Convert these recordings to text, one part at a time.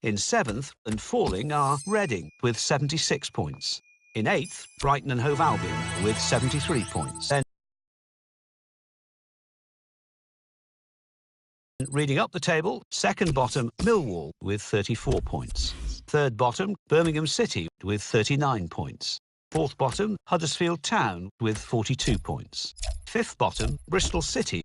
In 7th and falling are Reading with 76 points. In 8th, Brighton and Hove Albion with 73 points. Then reading up the table, second bottom, Millwall with 34 points. Third bottom, Birmingham City with 39 points. Fourth bottom, Huddersfield Town with 42 points. Fifth bottom, Bristol City.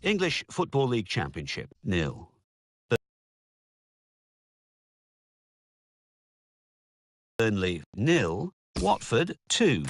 English Football League Championship, 0. Burnley, 0. Watford, 2.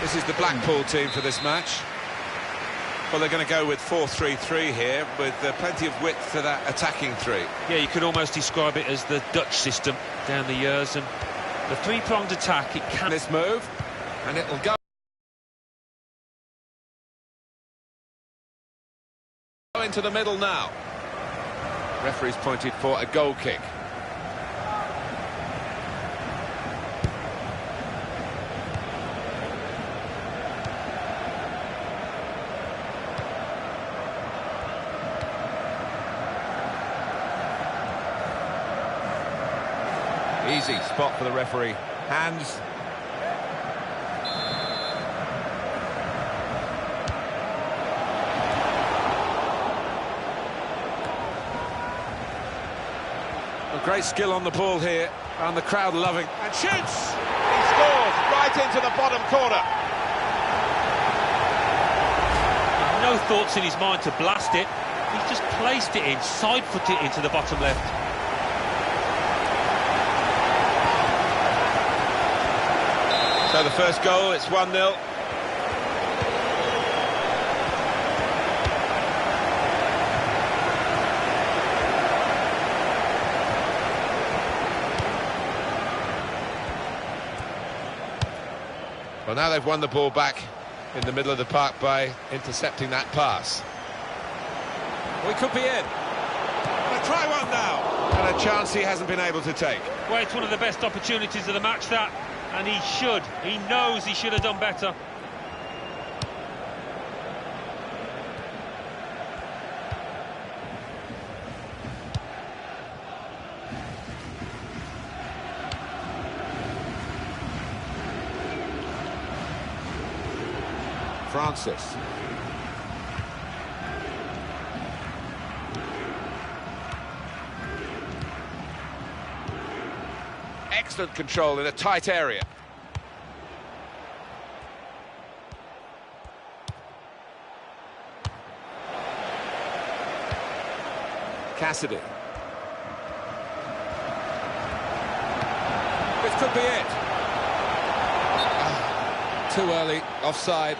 This is the Blackpool team for this match. Well, they're going to go with 4-3-3 here, with plenty of width to that attacking three. Yeah, you could almost describe it as the Dutch system down the years, and the three-pronged attack, it can... This move, and it'll go into the middle now. Referee's pointed for a goal kick. Easy spot for the referee. Hands. A great skill on the ball here, and the crowd loving. And shoots! He scores right into the bottom corner. No thoughts in his mind to blast it. He's just placed it in, side-footed it into the bottom left. So the first goal, it's 1-0. Well, now they've won the ball back in the middle of the park by intercepting that pass. We could be in. They'll try one now. And a chance he hasn't been able to take. Well, it's one of the best opportunities of the match, that. And he knows he should have done better. Francis. Excellent control in a tight area. Cassidy. This could be it. Too early, offside.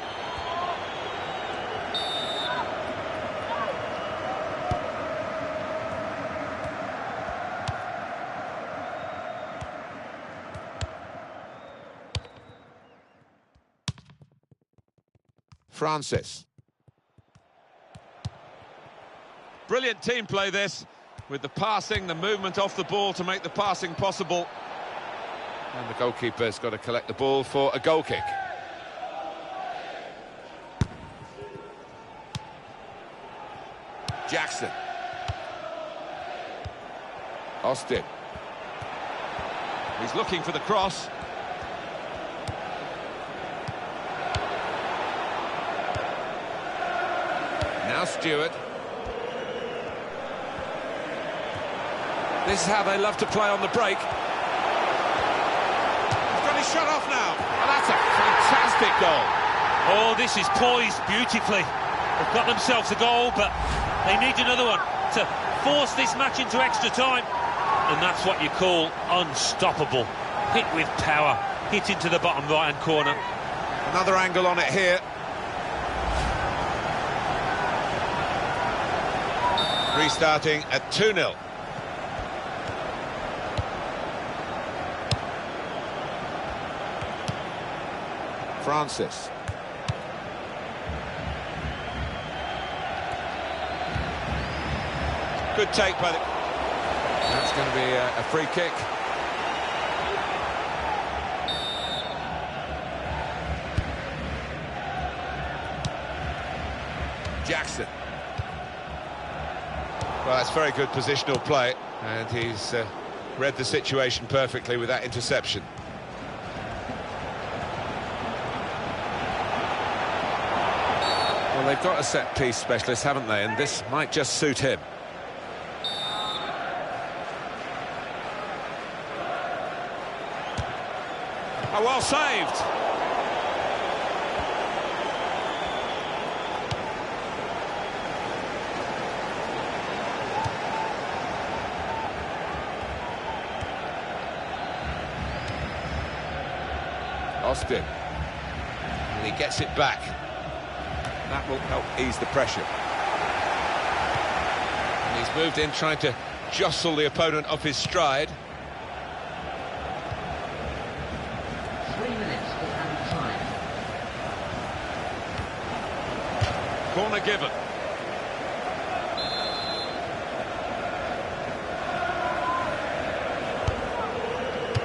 Francis. Brilliant team play this, with the passing, the movement off the ball to make the passing possible. And the goalkeeper's got to collect the ball for a goal kick. Jackson. Austin. He's looking for the cross. Now Stewart. This is how they love to play on the break. He's got his shot off now. And that's a fantastic goal. Oh, this is poised beautifully. They've got themselves a goal, but they need another one to force this match into extra time. And that's what you call unstoppable. Hit with power, hit into the bottom right-hand corner. Another angle on it here. Restarting at 2-0. Francis. Good take by the... That's going to be a free kick. Jackson. Well, that's very good positional play, and he's read the situation perfectly with that interception. Well, they've got a set-piece specialist, haven't they? And this might just suit him. Oh, well saved. Austin. And he gets it back. That will help ease the pressure. And he's moved in, trying to jostle the opponent off his stride. 3 minutes of added time. Corner given.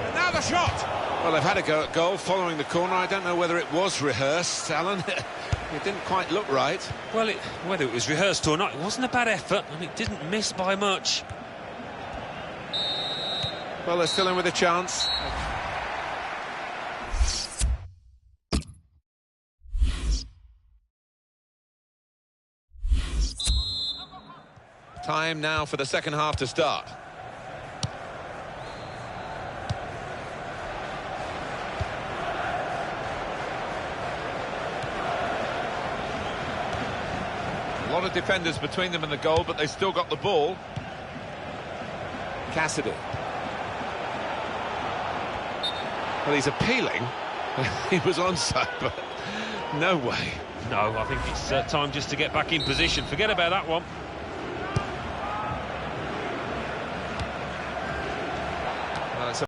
And now the shot. Well, they've had a go at goal following the corner. I don't know whether it was rehearsed, Alan. It didn't quite look right. Well, whether it was rehearsed or not, it wasn't a bad effort, and it didn't miss by much. Well, they're still in with a chance. Time now for the second half to start. A lot of defenders between them and the goal, but they still got the ball. Cassidy. Well, he's appealing. He was onside, but no way. No, I think it's time just to get back in position. Forget about that one. Well, it's a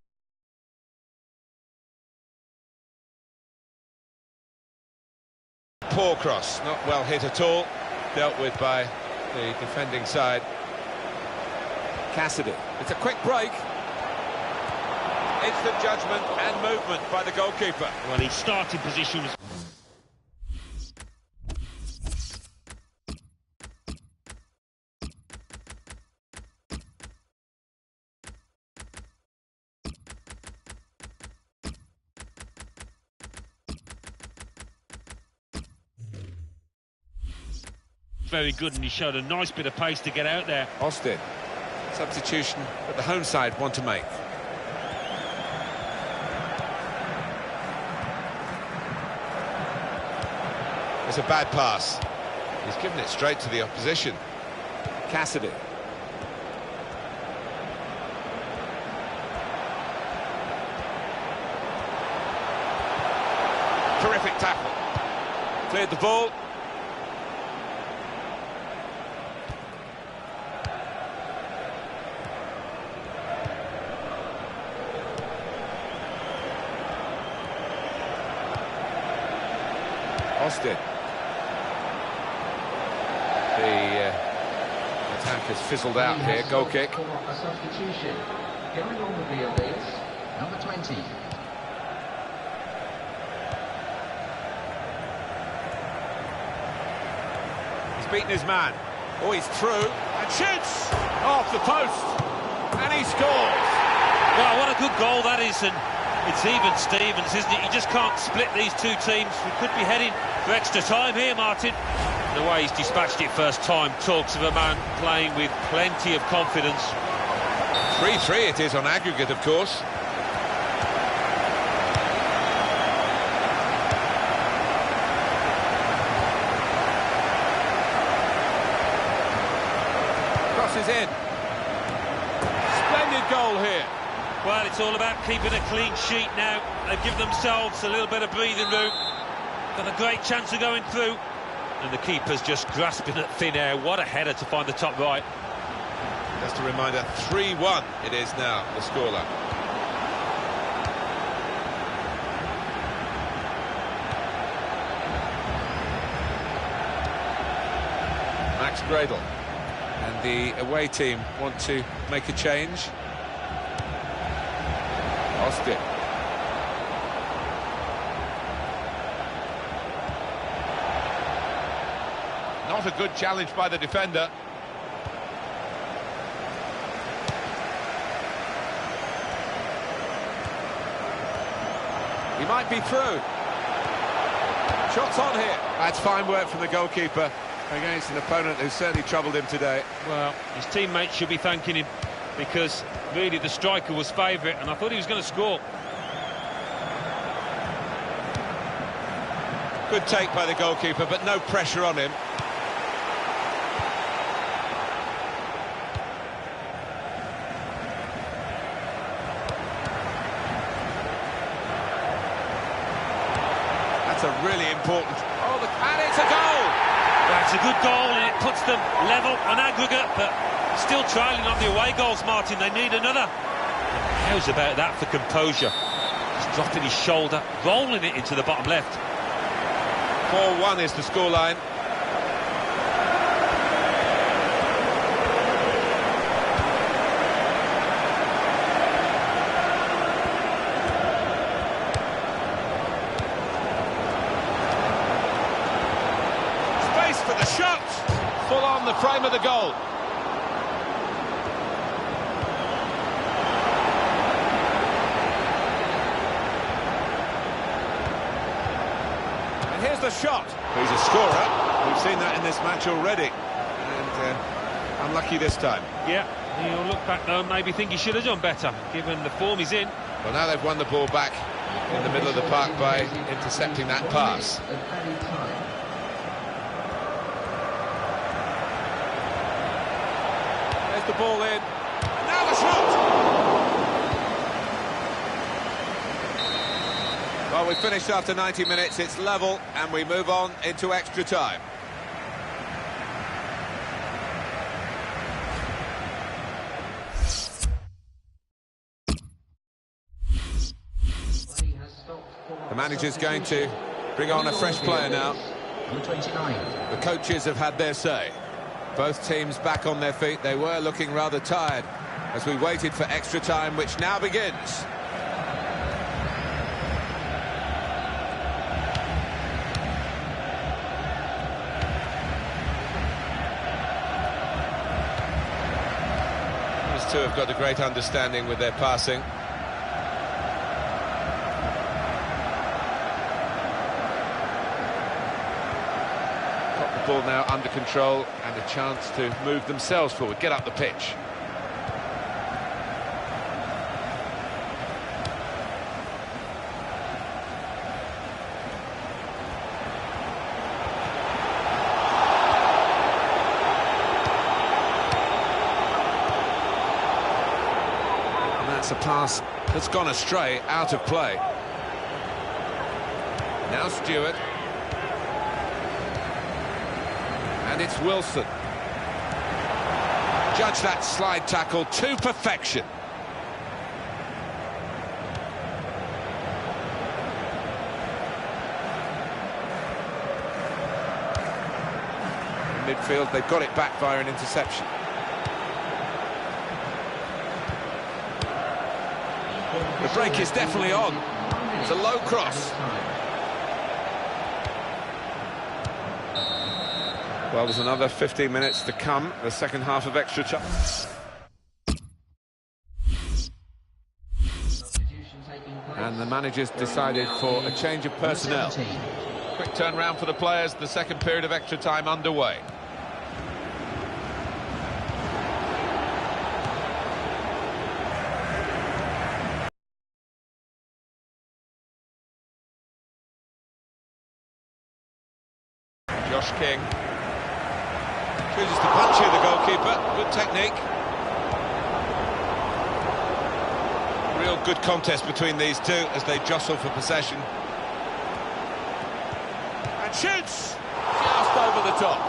poor cross, not well hit at all. Dealt with by the defending side. Cassidy. It's a quick break. Instant judgment and movement by the goalkeeper. Well, his starting position was... very good, and he showed a nice bit of pace to get out there. Austin. Substitution that the home side want to make. It's a bad pass. He's given it straight to the opposition. Cassidy. Terrific tackle. Cleared the ball. Austin. The attack has fizzled out here. Goal kick. A substitution. Going on the field is number 20. He's beaten his man. Oh, he's through and shoots off the post, and he scores. Well, what a good goal that is, and it's even Stevens, isn't it? You just can't split these two teams. We could be heading for extra time here, Martin. The way he's dispatched it first time talks of a man playing with plenty of confidence. 3-3 it is on aggregate, of course. Crosses in. Splendid goal here. Well, it's all about keeping a clean sheet now. They've given themselves a little bit of breathing room. Got a great chance of going through. And the keeper's just grasping at thin air. What a header to find the top right. Just a reminder, 3-1 it is now, the scoreline. Max Gradle. And the away team want to make a change. Austin. Not a good challenge by the defender. He might be through. Shots on here. That's fine work from the goalkeeper against an opponent who's certainly troubled him today. Well, his teammates should be thanking him, because really the striker was favourite, and I thought he was going to score. Good take by the goalkeeper, but no pressure on him. That's a really important... Oh, and it's a goal! That's a good goal, and it puts them level on aggregate, but still trailing on the away goals, Martin. They need another. And how's about that for composure? Just dropping his shoulder, rolling it into the bottom left. 4-1 is the scoreline. Space for the shot! Full on the frame of the goal. And here's the shot. He's a scorer. We've seen that in this match already. And unlucky this time. Yeah, he'll look back though and maybe think he should have done better, given the form he's in. Well, now they've won the ball back in the middle of the park by intercepting that pass. There's the ball in. Now the shot! Well, we finished after 90 minutes. It's level, and we move on into extra time. The manager's going to bring on a fresh player now. The coaches have had their say. Both teams back on their feet. They were looking rather tired as we waited for extra time, which now begins. These two have got a great understanding with their passing. Ball now under control and a chance to move themselves forward, get up the pitch. And that's a pass that's gone astray, out of play. Now Stewart. And it's Wilson. Judge that slide tackle to perfection. In midfield, they've got it back via an interception. The break is definitely on. It's a low cross. Well, there's another 15 minutes to come, the second half of extra time. And the manager's decided for a change of personnel. Quick turnaround for the players, the second period of extra time underway. Josh King chooses to punch here, the goalkeeper. Good technique. Real good contest between these two as they jostle for possession. And shoots! Just over the top.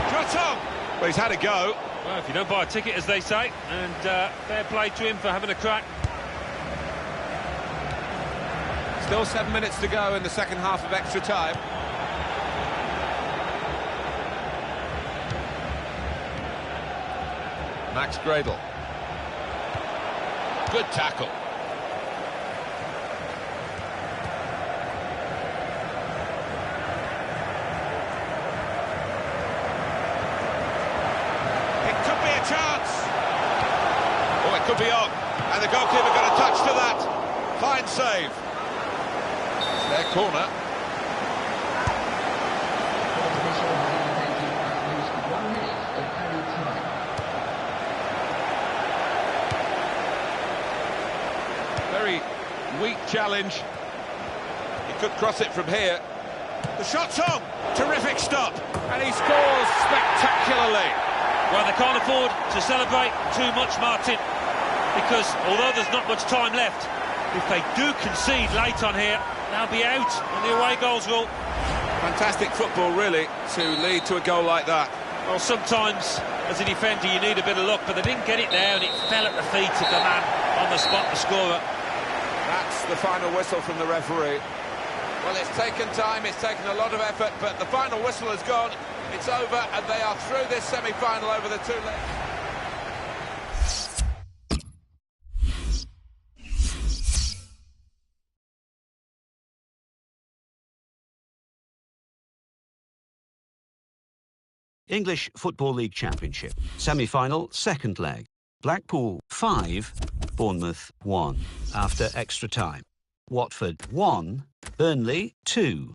Trotton! Well, he's had a go. Well, if you don't buy a ticket, as they say, and fair play to him for having a crack. Still 7 minutes to go in the second half of extra time. Max Gradle. Good tackle. It could be a chance. Oh, it could be on. And the goalkeeper got a touch to that. Fine save. It's their corner. Very weak challenge. He could cross it from here. The shot's on. Terrific stop. And he scores spectacularly. Well, they can't afford to celebrate too much, Martin, because although there's not much time left, if they do concede late on here, they'll be out on the away goals rule. Fantastic football, really, to lead to a goal like that. Well, sometimes, as a defender, you need a bit of luck, but they didn't get it there, and it fell at the feet of the man on the spot, the scorer. That's the final whistle from the referee. Well, it's taken time, it's taken a lot of effort, but the final whistle has gone. It's over, and they are through this semi-final over the two legs. English Football League Championship. Semi-final, second leg. Blackpool 5, Bournemouth 1. After extra time. Watford 1, Burnley 2.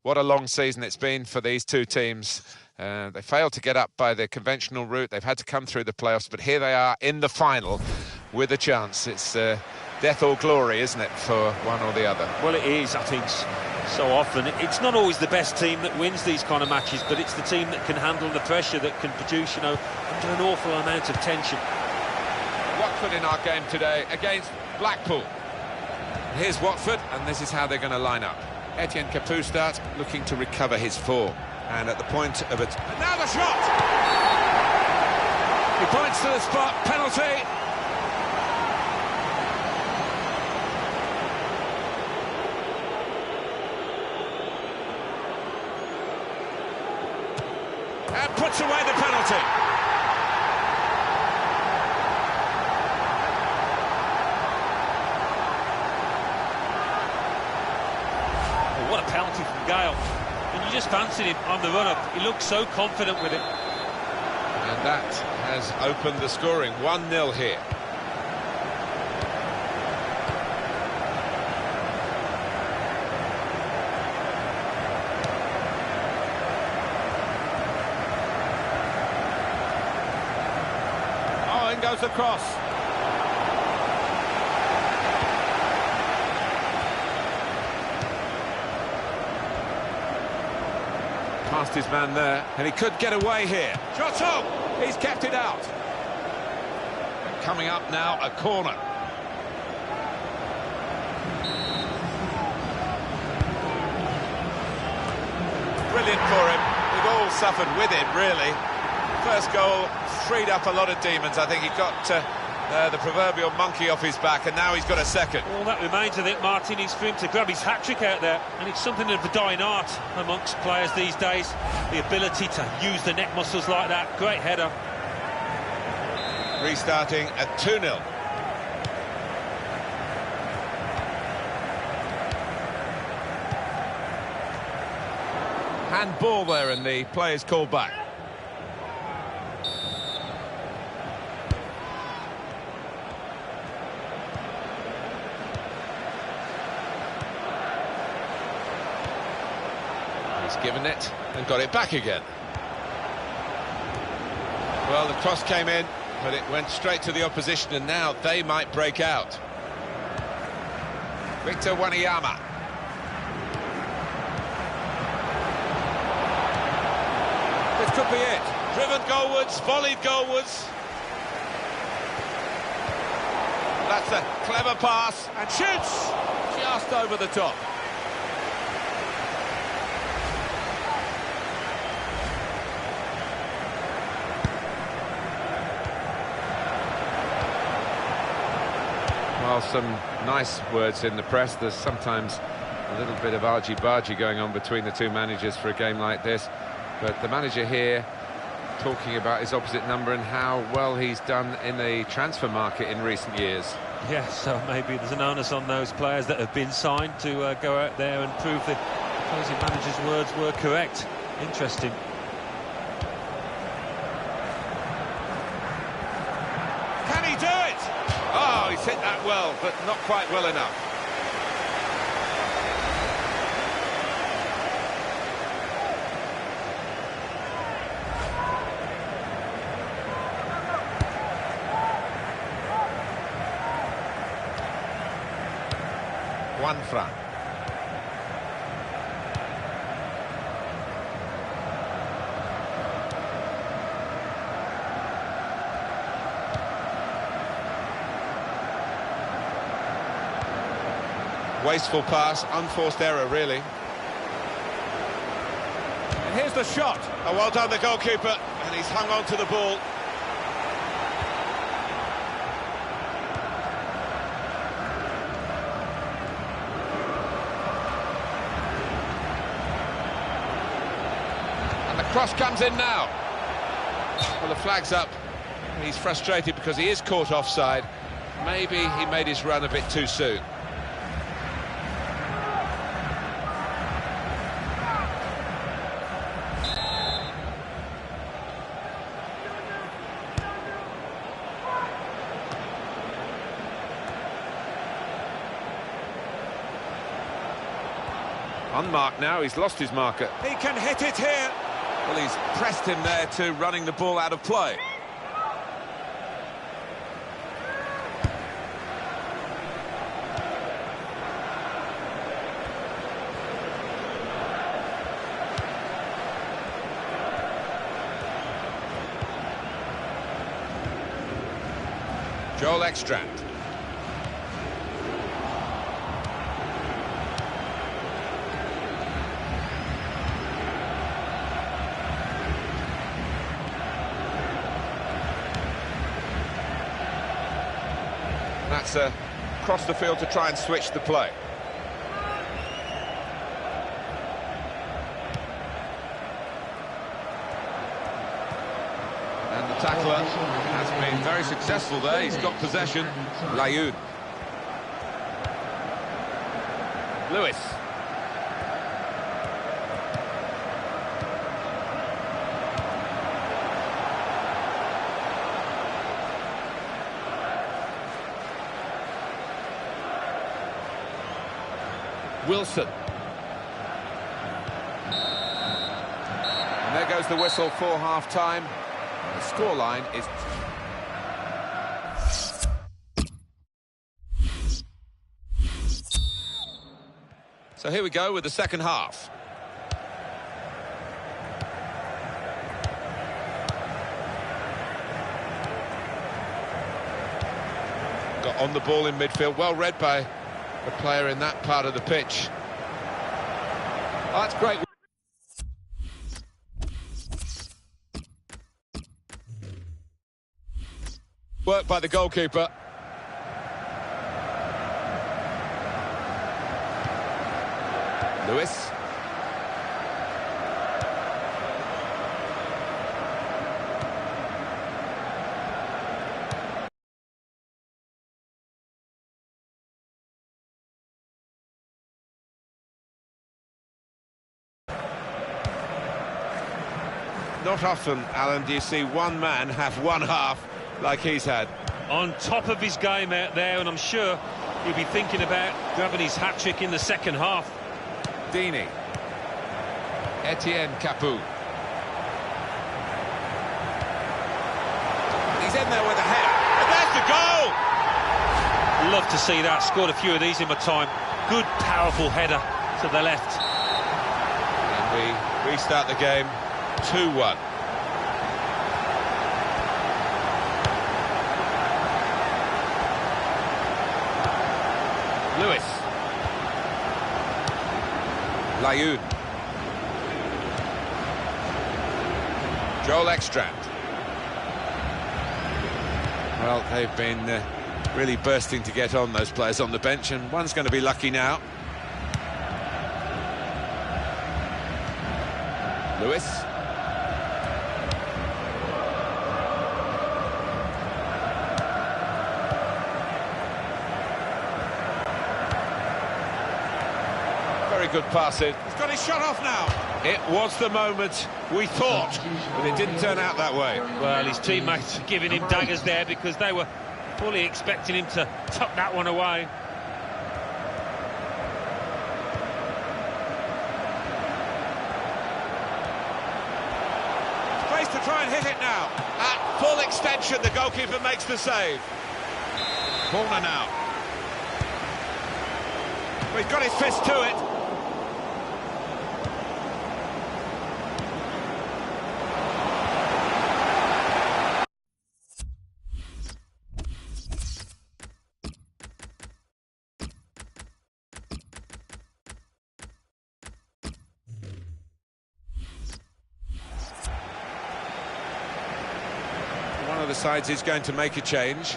What a long season it's been for these two teams. They failed to get up by the conventional route. They've had to come through the playoffs, but here they are in the final with a chance. It's death or glory, isn't it, for one or the other? Well, it is, I think, so often. It's not always the best team that wins these kind of matches, but it's the team that can handle the pressure, that can produce, under an awful amount of tension. Watford in our game today against Blackpool. Here's Watford, and this is how they're going to line up. Etienne Capoue starts, looking to recover his form. And at the point of it... And now the shot! He points to the spot, penalty. And puts away the penalty. What a penalty from Gale. And you just fancied him on the run-up. He looked so confident with it. And that has opened the scoring. 1-0 here. Oh, in goes the cross. Past his man there, and he could get away here. Shot up! He's kept it out. And coming up now, a corner. Brilliant for him. We've all suffered with him, really. First goal freed up a lot of demons. I think he got the proverbial monkey off his back, and now he's got a second. All that remains, I think, Martin, is for him to grab his hat-trick out there, and it's something of a dying art amongst players these days, the ability to use the neck muscles like that. Great header. Restarting at 2-0. Handball there, and the player's called back. Given it and got it back again. Well, the cross came in, but it went straight to the opposition, and now they might break out. Victor Wanyama. This could be it. Driven goalwards, volleyed goalwards. That's a clever pass, and shoots just over the top. Well, some nice words in the press. There's sometimes a little bit of argy-bargy going on between the two managers for a game like this. But the manager here talking about his opposite number and how well he's done in the transfer market in recent years. Yeah, so maybe there's an onus on those players that have been signed to go out there and prove the opposing manager's words were correct. Interesting. Can he do it? Oh, he's hit that well, but not quite well enough. One front. Wasteful pass, unforced error, really. And here's the shot. Oh, well done, the goalkeeper, and he's hung on to the ball. And the cross comes in now. Well, the flag's up. He's frustrated because he is caught offside. Maybe he made his run a bit too soon. Unmarked now, he's lost his marker. He can hit it here. Well, he's pressed him there to running the ball out of play. Joel Ekstrand. That's across the field to try and switch the play. And the tackler has been very successful there. He's got possession. Layoud. Lewis. Wilson. And there goes the whistle for half-time. The scoreline is... So here we go with the second half. Got on the ball in midfield, well read by the player in that part of the pitch. Oh, that's great. Work by the goalkeeper. Lewis. Not often, Alan, do you see one man have one half like he's had. On top of his game out there, and I'm sure he'll be thinking about grabbing his hat-trick in the second half. Dini. Etienne Capoue. He's in there with a header. And there's the goal! Love to see that. Scored a few of these in my time. Good, powerful header to the left. And we restart the game 2-1. Lewis. Layoud. Joel Ekstrand. Well, they've been really bursting to get on, those players on the bench, and one's going to be lucky now. Lewis. Very good pass in. He's got his shot off now. It was the moment we thought, but it didn't turn out that way. Well, his teammates are giving him daggers there because they were fully expecting him to tuck that one away. Space to try and hit it now. At full extension, the goalkeeper makes the save. Corner now. Well, he's got his fist to it. One of the sides is going to make a change.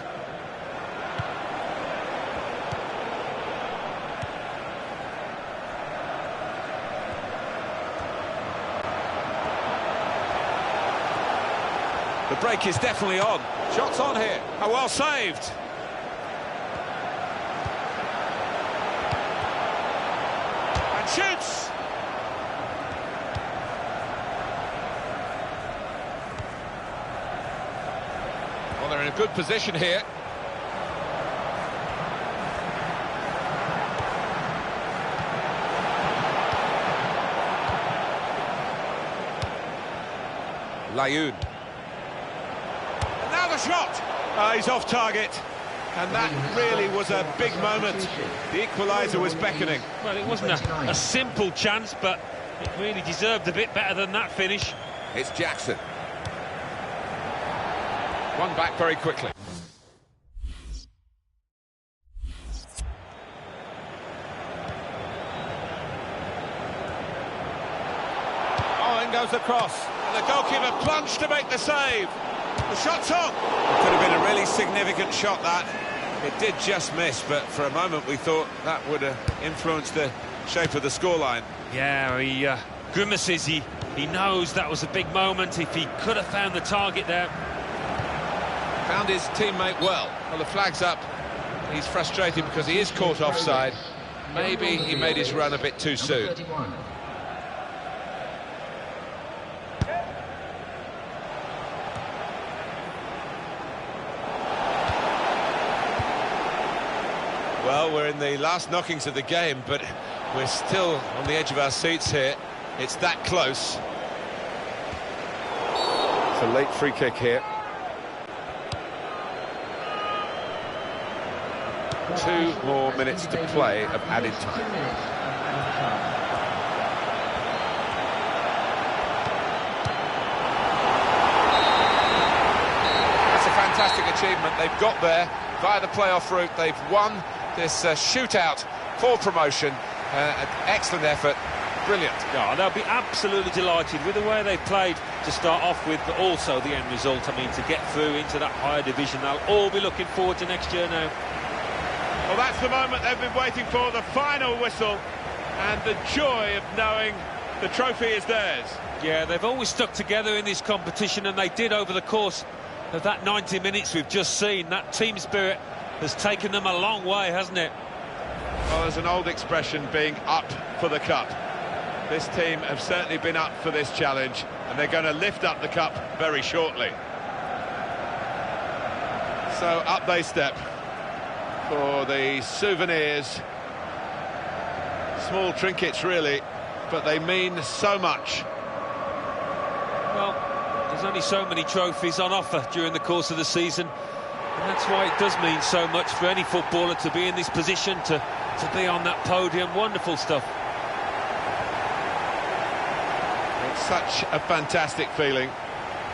The break is definitely on. Shots on here. How well saved. And shoots. Well, they're in a good position here. Layoun. Now the shot! He's off target. And that really was a big moment. The equaliser was beckoning. Well, it wasn't a simple chance, but it really deserved a bit better than that finish. It's Jackson. One back very quickly. Oh, in goes the cross. And the goalkeeper plunged to make the save. The shot's on. It could have been a really significant shot, that. It did just miss, but for a moment we thought that would have influenced the shape of the scoreline. Yeah, he grimaces. He knows that was a big moment. If he could have found the target there. Found his teammate well. Well, the flag's up. He's frustrated because he is caught offside. Maybe he made his run a bit too soon. Well, we're in the last knockings of the game, but we're still on the edge of our seats here. It's that close. It's a late free kick here. 2 more minutes to play of added time. That's a fantastic achievement. They've got there via the playoff route. They've won this shootout for promotion. An excellent effort. Brilliant. Yeah, they'll be absolutely delighted with the way they played to start off with, but also the end result. I mean, to get through into that higher division, they'll all be looking forward to next year now. Well, that's the moment they've been waiting for, the final whistle, and the joy of knowing the trophy is theirs. Yeah, they've always stuck together in this competition, and they did over the course of that 90 minutes we've just seen. That team spirit has taken them a long way, hasn't it? Well, there's an old expression, being up for the cup. This team have certainly been up for this challenge, and they're going to lift up the cup very shortly. So up they step for the souvenirs. Small trinkets, really, but they mean so much. Well, there's only so many trophies on offer during the course of the season, and that's why it does mean so much for any footballer to be in this position, to be on that podium. Wonderful stuff. It's such a fantastic feeling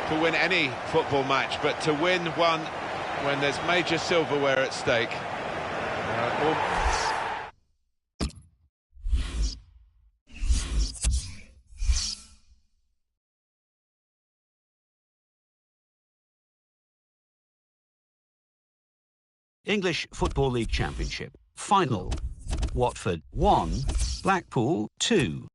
to win any football match, but to win one when there's major silverware at stake. English Football League Championship. Final. Watford 1, Blackpool 2.